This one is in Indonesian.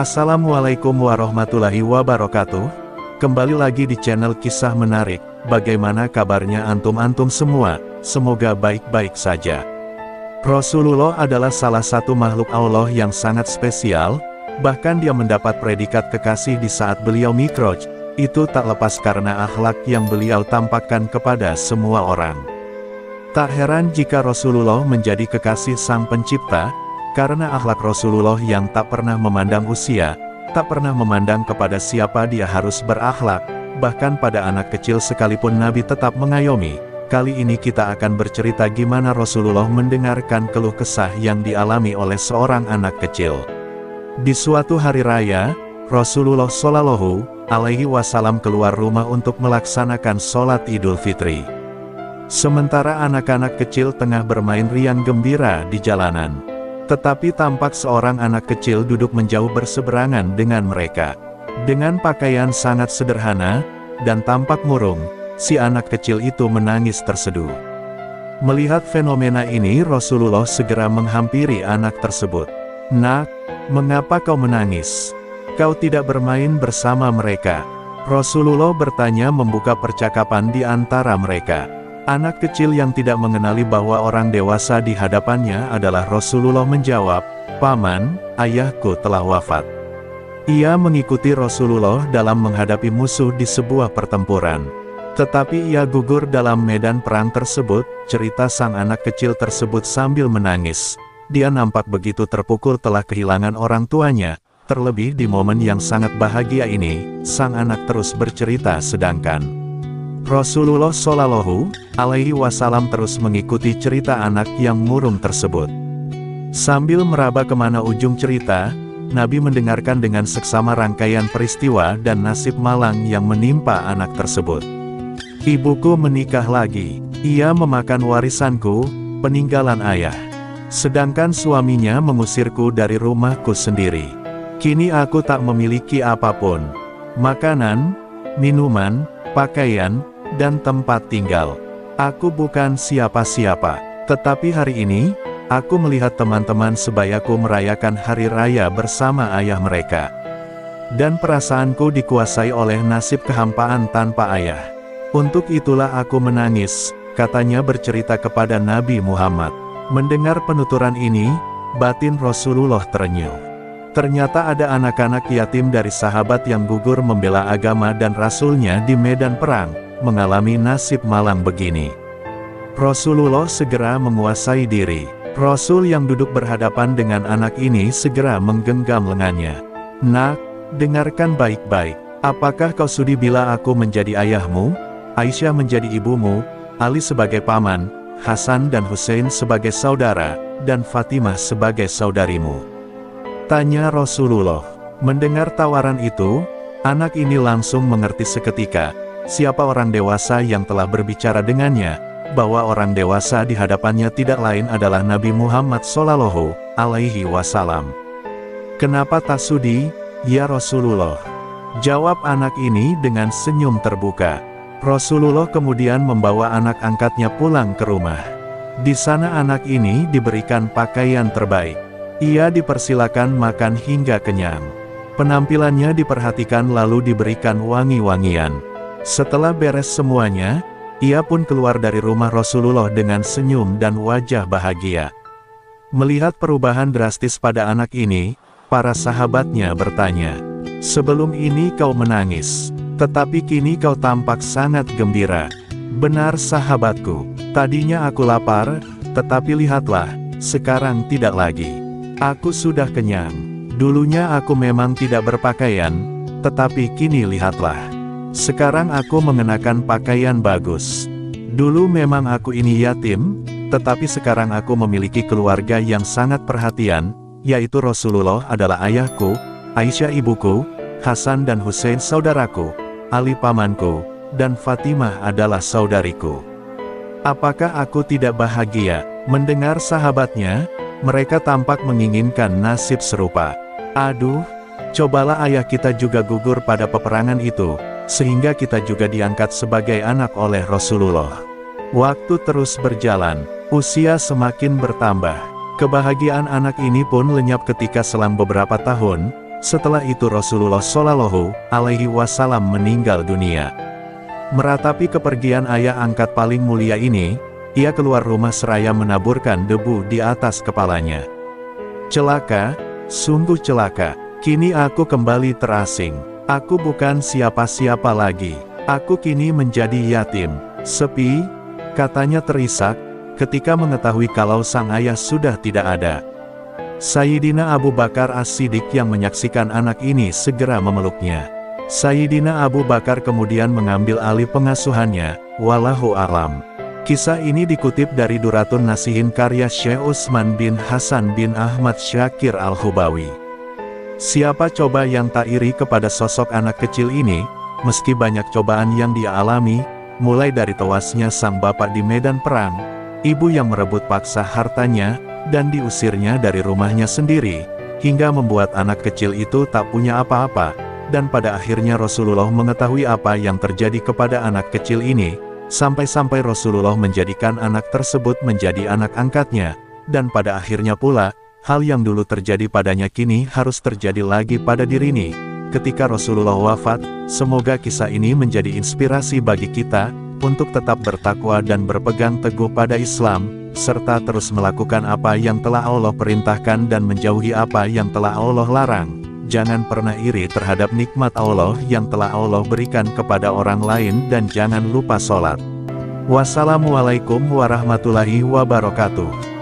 Assalamualaikum warahmatullahi wabarakatuh. Kembali lagi di channel Kisah Menarik. Bagaimana kabarnya antum-antum semua? Semoga baik-baik saja. Rasulullah adalah salah satu makhluk Allah yang sangat spesial. Bahkan dia mendapat predikat kekasih di saat beliau Mi'raj. Itu tak lepas karena akhlak yang beliau tampakkan kepada semua orang. Tak heran jika Rasulullah menjadi kekasih Sang Pencipta, karena akhlak Rasulullah yang tak pernah memandang usia, tak pernah memandang kepada siapa dia harus berakhlak, bahkan pada anak kecil sekalipun Nabi tetap mengayomi. Kali ini kita akan bercerita gimana Rasulullah mendengarkan keluh kesah yang dialami oleh seorang anak kecil. Di suatu hari raya, Rasulullah Shallallahu Alaihi Wasallam keluar rumah untuk melaksanakan sholat Idul Fitri. Sementara anak-anak kecil tengah bermain riang gembira di jalanan. Tetapi tampak seorang anak kecil duduk menjauh berseberangan dengan mereka. Dengan pakaian sangat sederhana, dan tampak murung, si anak kecil itu menangis terseduh. Melihat fenomena ini Rasulullah segera menghampiri anak tersebut. "Nak, mengapa kau menangis? Kau tidak bermain bersama mereka?" Rasulullah bertanya membuka percakapan di antara mereka. Anak kecil yang tidak mengenali bahwa orang dewasa di hadapannya adalah Rasulullah menjawab, "Paman, ayahku telah wafat." Ia mengikuti Rasulullah dalam menghadapi musuh di sebuah pertempuran. Tetapi ia gugur dalam medan perang tersebut, cerita sang anak kecil tersebut sambil menangis. Dia nampak begitu terpukul telah kehilangan orang tuanya. Terlebih di momen yang sangat bahagia ini, sang anak terus bercerita sedangkan Rasulullah Shallallahu Alaihi Wasallam terus mengikuti cerita anak yang murung tersebut. Sambil meraba kemana ujung cerita, Nabi mendengarkan dengan seksama rangkaian peristiwa dan nasib malang yang menimpa anak tersebut. "Ibuku menikah lagi. Ia memakan warisanku, peninggalan ayah. Sedangkan suaminya mengusirku dari rumahku sendiri. Kini aku tak memiliki apapun. Makanan, minuman, pakaian, dan tempat tinggal. Aku bukan siapa-siapa. Tetapi hari ini, aku melihat teman-teman sebayaku merayakan hari raya bersama ayah mereka. Dan perasaanku dikuasai oleh nasib kehampaan tanpa ayah. Untuk itulah aku menangis," katanya bercerita kepada Nabi Muhammad. Mendengar penuturan ini, batin Rasulullah terenyuh. Ternyata ada anak-anak yatim dari sahabat yang gugur membela agama dan Rasulnya di medan perang, mengalami nasib malang begini. Rasulullah segera menguasai diri. Rasul yang duduk berhadapan dengan anak ini segera menggenggam lengannya. "Nak, dengarkan baik-baik. Apakah kau sudi bila aku menjadi ayahmu, Aisyah menjadi ibumu, Ali sebagai paman, Hasan dan Hussein sebagai saudara, dan Fatimah sebagai saudarimu?" tanya Rasulullah. Mendengar tawaran itu, anak ini langsung mengerti seketika siapa orang dewasa yang telah berbicara dengannya, bahwa orang dewasa di hadapannya tidak lain adalah Nabi Muhammad Shallallahu Alaihi Wasallam. "Kenapa tak sudi, ya Rasulullah?" jawab anak ini dengan senyum terbuka. Rasulullah kemudian membawa anak angkatnya pulang ke rumah. Di sana anak ini diberikan pakaian terbaik. Ia dipersilakan makan hingga kenyang. Penampilannya diperhatikan lalu diberikan wangi-wangian. Setelah beres semuanya, ia pun keluar dari rumah Rasulullah dengan senyum dan wajah bahagia. Melihat perubahan drastis pada anak ini, para sahabatnya bertanya, "Sebelum ini kau menangis, tetapi kini kau tampak sangat gembira." "Benar sahabatku, tadinya aku lapar, tetapi lihatlah, sekarang tidak lagi. Aku sudah kenyang. Dulunya aku memang tidak berpakaian, tetapi kini lihatlah. Sekarang aku mengenakan pakaian bagus. Dulu memang aku ini yatim, tetapi sekarang aku memiliki keluarga yang sangat perhatian, yaitu Rasulullah adalah ayahku, Aisyah ibuku, Hasan dan Hussein saudaraku, Ali pamanku, dan Fatimah adalah saudariku. Apakah aku tidak bahagia?" Mendengar sahabatnya, mereka tampak menginginkan nasib serupa. "Aduh, cobalah ayah kita juga gugur pada peperangan itu, sehingga kita juga diangkat sebagai anak oleh Rasulullah." Waktu terus berjalan, usia semakin bertambah. Kebahagiaan anak ini pun lenyap ketika selang beberapa tahun, Setelah itu Rasulullah Shallallahu Alaihi Wasallam meninggal dunia. Meratapi kepergian ayah angkat paling mulia ini, ia keluar rumah seraya menaburkan debu di atas kepalanya. Celaka, sungguh celaka, kini aku kembali terasing. Aku bukan siapa-siapa lagi. Aku kini menjadi yatim, sepi, katanya terisak, ketika mengetahui kalau sang ayah sudah tidak ada. Sayyidina Abu Bakar As-Siddiq yang menyaksikan anak ini segera memeluknya. Sayyidina Abu Bakar kemudian mengambil alih pengasuhannya, wallahu a'lam. Kisah ini dikutip dari Duratun Nasihin karya Syekh Utsman bin Hasan bin Ahmad Syakir Al-Hubawi. Siapa coba yang tak iri kepada sosok anak kecil ini, meski banyak cobaan yang dia alami, mulai dari tewasnya sang bapak di medan perang, ibu yang merebut paksa hartanya, dan diusirnya dari rumahnya sendiri, hingga membuat anak kecil itu tak punya apa-apa, dan pada akhirnya Rasulullah mengetahui apa yang terjadi kepada anak kecil ini, sampai-sampai Rasulullah menjadikan anak tersebut menjadi anak angkatnya, dan pada akhirnya pula, hal yang dulu terjadi padanya kini harus terjadi lagi pada dirinya. Ketika Rasulullah wafat, semoga kisah ini menjadi inspirasi bagi kita, untuk tetap bertakwa dan berpegang teguh pada Islam, serta terus melakukan apa yang telah Allah perintahkan dan menjauhi apa yang telah Allah larang. Jangan pernah iri terhadap nikmat Allah yang telah Allah berikan kepada orang lain dan jangan lupa sholat. Wassalamualaikum warahmatullahi wabarakatuh.